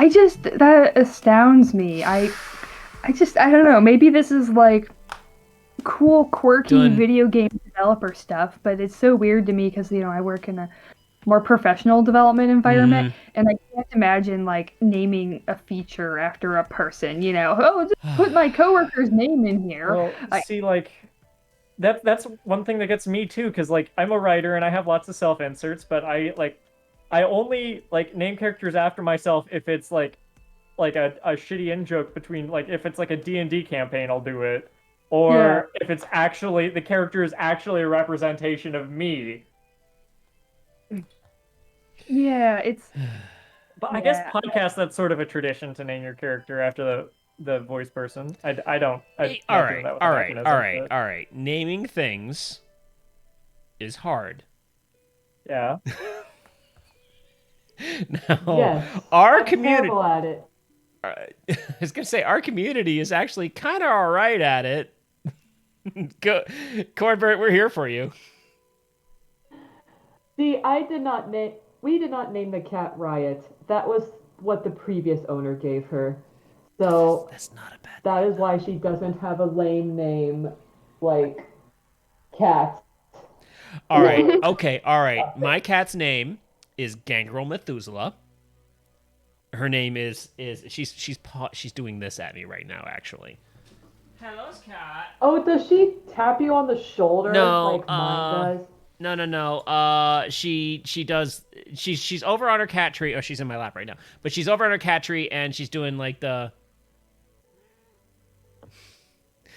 That astounds me. I don't know. Maybe this is like cool, quirky Doing video game developer stuff, but it's so weird to me because I work in a more professional development environment, mm, and I can't imagine like naming a feature after a person. Oh, just put my coworker's name in here. Well, I, see, like that's one thing that gets me too, because like I'm a writer and I have lots of self inserts, but I only like name characters after myself if it's like a shitty in joke between like if it's like a D&D campaign, I'll do it. yeah, Or if it's actually the character is actually a representation of me. yeah, But I guess yeah. podcast that's sort of a tradition to name your character after the voice person. I don't I'm all not doing right, that with all right, all anachronism, right, but all right. Naming things is hard. yeah. Now, Yes, our I'm community. terrible at it. I was gonna say our community is actually kind of all right at it. Go, Corbett, we're here for you. See, I did not name. We did not name the cat Riot. That was what the previous owner gave her. So That's not a bad that name is why she doesn't have a lame name like cat though. All right, or okay, all right. something. My cat's name is Gangrel Methuselah. Her name is she's doing this at me right now actually. Hello, cat. Oh, does she tap you on the shoulder No, like mine does? no. She does. She's over on her cat tree. Oh, she's in my lap right now. But she's over on her cat tree, and she's doing like the.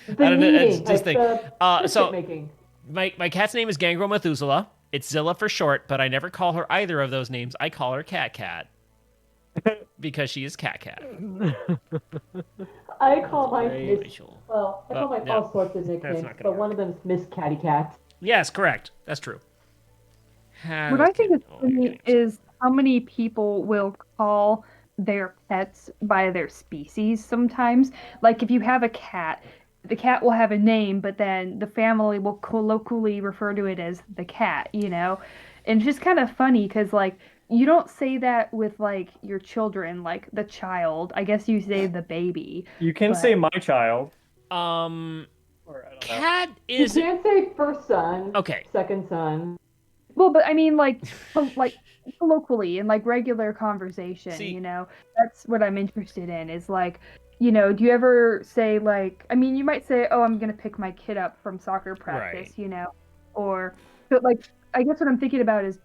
The I don't know. It's kneading, just like thing. the biscuit So making. my cat's name is Gangrel Methuselah. It's Zilla for short, but I never call her either of those names. I call her Cat because she is Cat. I call mine Very Miss. racial. Well, I call mine Yeah, all sorts of that's nicknames, not gonna but work. one of them is Miss Catty Cat. Yes, correct. That's true. What How's I think Kit? is Oh, you're funny getting upset. is how many people will call their pets by their species sometimes. Like if you have a cat, the cat will have a name, but then the family will colloquially refer to it as the cat. And it's just kind of funny because, like, you don't say that with, like, your children, like the child. I guess you say the baby, You can say but, my child, Um, or I don't know. Cat You is can't say first son, okay. second son. well, but I mean, like colloquially in like regular conversation, See, that's what I'm interested in is like, do you ever say like, I mean, you might say, oh, I'm gonna pick my kid up from soccer right. practice, or, but like, I guess what I'm thinking about is,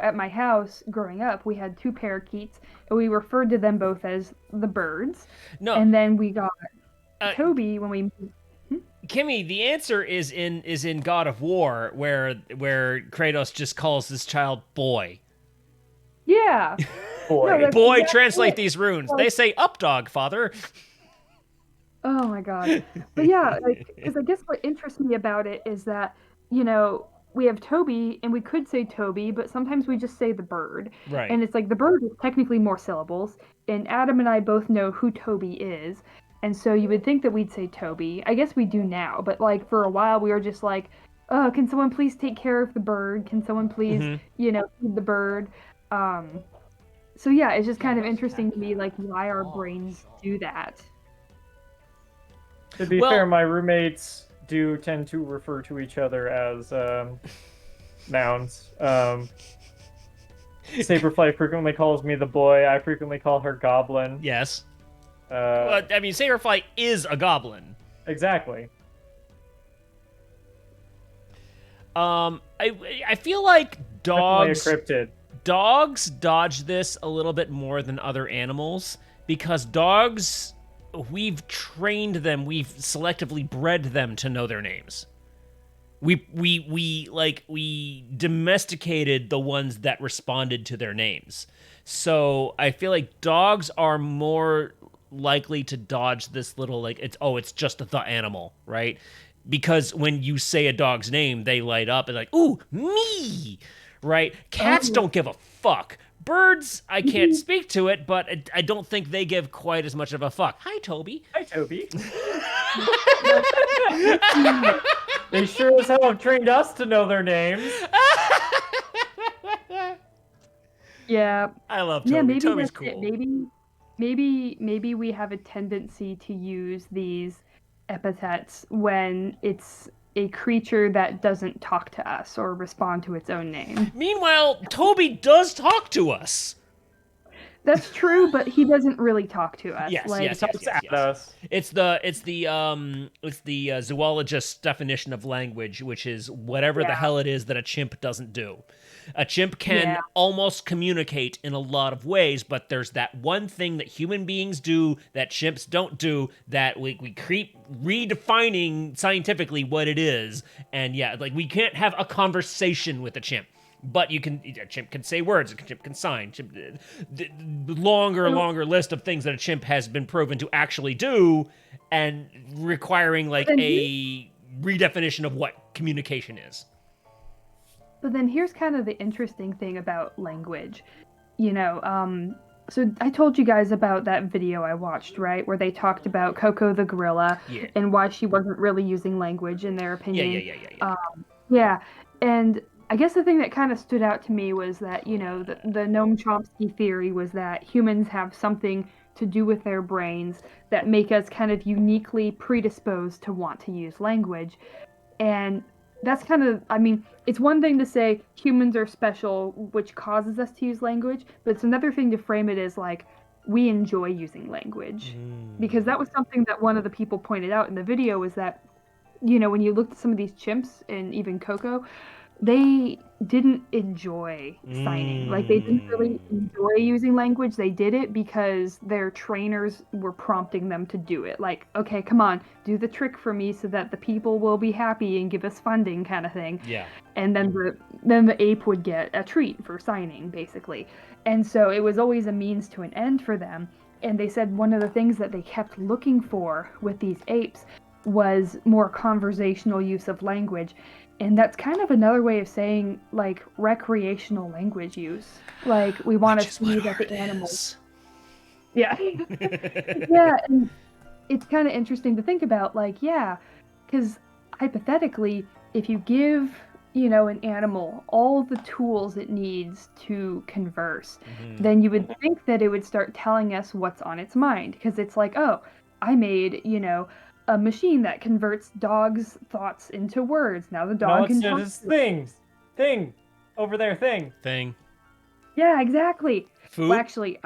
at my house growing up, we had two parakeets, and we referred to them both as the birds, No, and then we got uh, Toby when we. Hmm? Kimmy, the answer is in God of War, where Kratos just calls this child boy. Yeah, no, Boy. that's Boy, exactly translate it. these runes. Like, They say up dog, father. oh my god. But yeah, like, because I guess what interests me about it is that, we have Toby and we could say Toby, but sometimes we just say the bird. Right. And it's like the bird is technically more syllables. And Adam and I both know who Toby is. And so you would think that we'd say Toby. I guess we do now, but like for a while we were just like, oh, can someone please take care of the bird? Can someone please, Hmm. feed the bird? Um, so yeah, it's just Yeah, kind of those interesting to me, cat like why our dogs. brains do that. To be fair, Well, my roommates do tend to refer to each other as nouns. Saberfly frequently calls me the boy. I frequently call her Goblin. yes. Uh, Well, I mean, Saberfly is a goblin. exactly. I feel like Definitely a dogs cryptid. dogs dodge this a little bit more than other animals because dogs, we've trained them, we've selectively bred them to know their names. We domesticated the ones that responded to their names. So I feel like dogs are more likely to dodge this little like it's just the animal, right? Because when you say a dog's name, they light up and like, ooh, me, right? Cats Oh. don't give a fuck. Birds, I can't speak to it, but I don't think they give quite as much of a fuck. Hi, Toby. Hi, Toby. They sure as hell have trained us to know their names. Yeah. I love Yeah, Toby. maybe Toby's that's it. cool. maybe we have a tendency to use these epithets when it's a creature that doesn't talk to us or respond to its own name. Meanwhile, Toby does talk to us. That's true, but he doesn't really talk to us. Yes, He Like, yes, yes, talks yes, at yes. us. It's the zoologist's definition of language, which is whatever the yeah, hell it is that a chimp doesn't do. A chimp can yeah. almost communicate in a lot of ways, but there's that one thing that human beings do that chimps don't do that we keep redefining scientifically what it is. And yeah, like we can't have a conversation with a chimp. But a chimp can say words, a chimp can sign. So, Longer list of things that a chimp has been proven to actually do, and requiring but like then here, a redefinition of what communication is. but then here's kind of the interesting thing about language. You know, so I told you guys about that video I watched, right, where they talked about Coco the gorilla Yeah, and why she wasn't really using language in their yeah, yeah, opinion. yeah, yeah, yeah. Um, yeah, and I guess the thing that kind of stood out to me was that, the Noam Chomsky theory was that humans have something to do with their brains that make us kind of uniquely predisposed to want to use language. And that's kind of, I mean, it's one thing to say humans are special, which causes us to use language, but it's another thing to frame it as like we enjoy using language. Because that was something that one of the people pointed out in the video was that, when you looked at some of these chimps and even Coco, they didn't enjoy signing. Like they didn't really Mm. enjoy using language. They did it because their trainers were prompting them to do it. Like, okay, come on, do the trick for me so that the people will be happy and give us funding kind of thing. Yeah. And then the ape would get a treat for signing basically. And so it was always a means to an end for them. And they said one of the things that they kept looking for with these apes was more conversational use of language. And that's kind of another way of saying like recreational language use. Like we want Which to is what see that art the animals. is. Yeah. Yeah, and it's kind of interesting to think about like, yeah, cuz hypothetically, if you give, an animal all the tools it needs to converse, Mhm. then you would think that it would start telling us what's on its mind because it's like, "Oh, I made, a machine that converts dogs' thoughts into words. Now the No, dog it's can talk just to it." things. Thing. Over there, thing. Thing. Yeah, exactly. Well, Food. actually,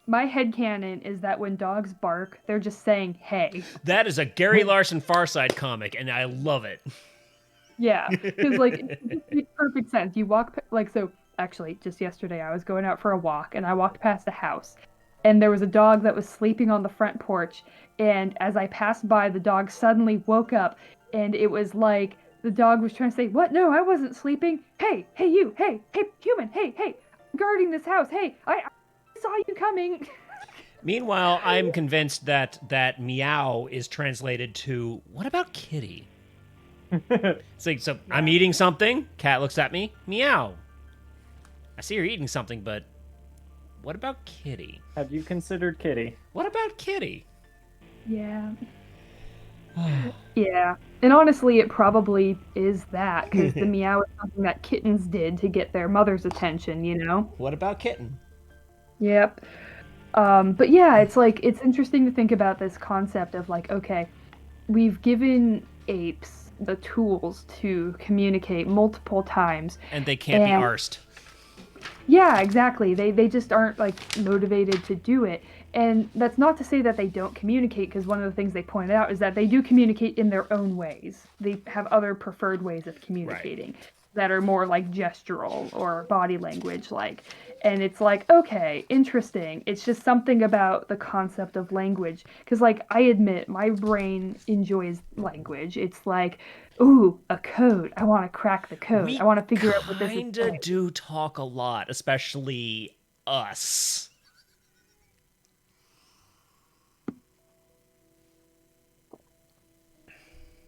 my headcanon is that when dogs bark, they're just saying, "Hey." That is a Gary Larson Farside comic, and I love it. Yeah, because like it just makes perfect sense. You walk like so. Actually, just yesterday I was going out for a walk and I walked past a house, and there was a dog that was sleeping on the front porch. And as I passed by, the dog suddenly woke up, and it was like the dog was trying to say, "What? No, I wasn't sleeping. Hey, hey, you. Hey, hey, human. Hey, hey, I'm guarding this house. Hey, I saw you coming." Meanwhile, I'm convinced that meow is translated to "What about kitty?" It's like, so I'm Yeah. eating something. Cat looks at me. Meow. I see you're eating something, but what about kitty? Have you considered Kitty? What about kitty? Yeah. Yeah. And honestly, it probably is that because the meow is something that kittens did to get their mother's attention, you know? What about kitten? Yep. But yeah, it's like, it's interesting to think about this concept of like, okay, we've given apes the tools to communicate multiple times. And they can't be And arsed. yeah, exactly. They just aren't like motivated to do it. And that's not to say that they don't communicate, because one of the things they pointed out is that they do communicate in their own ways. They have other preferred ways of Right. communicating that are more like gestural or body language like. And it's like, okay, interesting. It's just something about the concept of language. Because, like, I admit my brain enjoys language. It's like, ooh, a code. I want to crack the code. I We want to figure out what this is kinda saying. do talk a lot, especially us.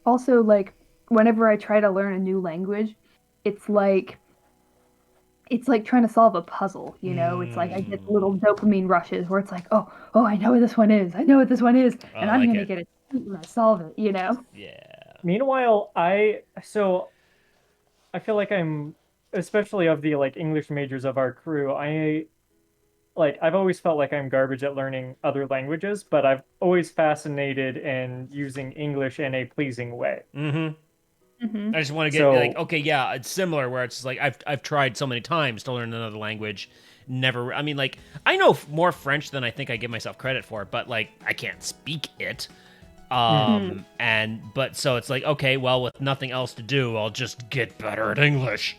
Also, like, whenever I try to learn a new language, it's like it's like trying to solve a puzzle, you know? It's like I get little dopamine rushes where it's like, oh, oh, I know what this one is. I know what this one is, I and I'm like gonna it. get it when I solve it, you know? Yeah. Meanwhile, I feel like I'm, especially of the like English majors of our crew, like I've always felt like I'm garbage at learning other languages, but I've always fascinated in using English in a pleasing way. Mm-hmm. Hmm. I just want to get like, So, okay, yeah, it's similar where it's like I've tried so many times to learn another language, never. I mean, like I know more French than I think I give myself credit for, but like I can't speak it. mm, And so it's like, okay, well, with nothing else to do, I'll just get better at English.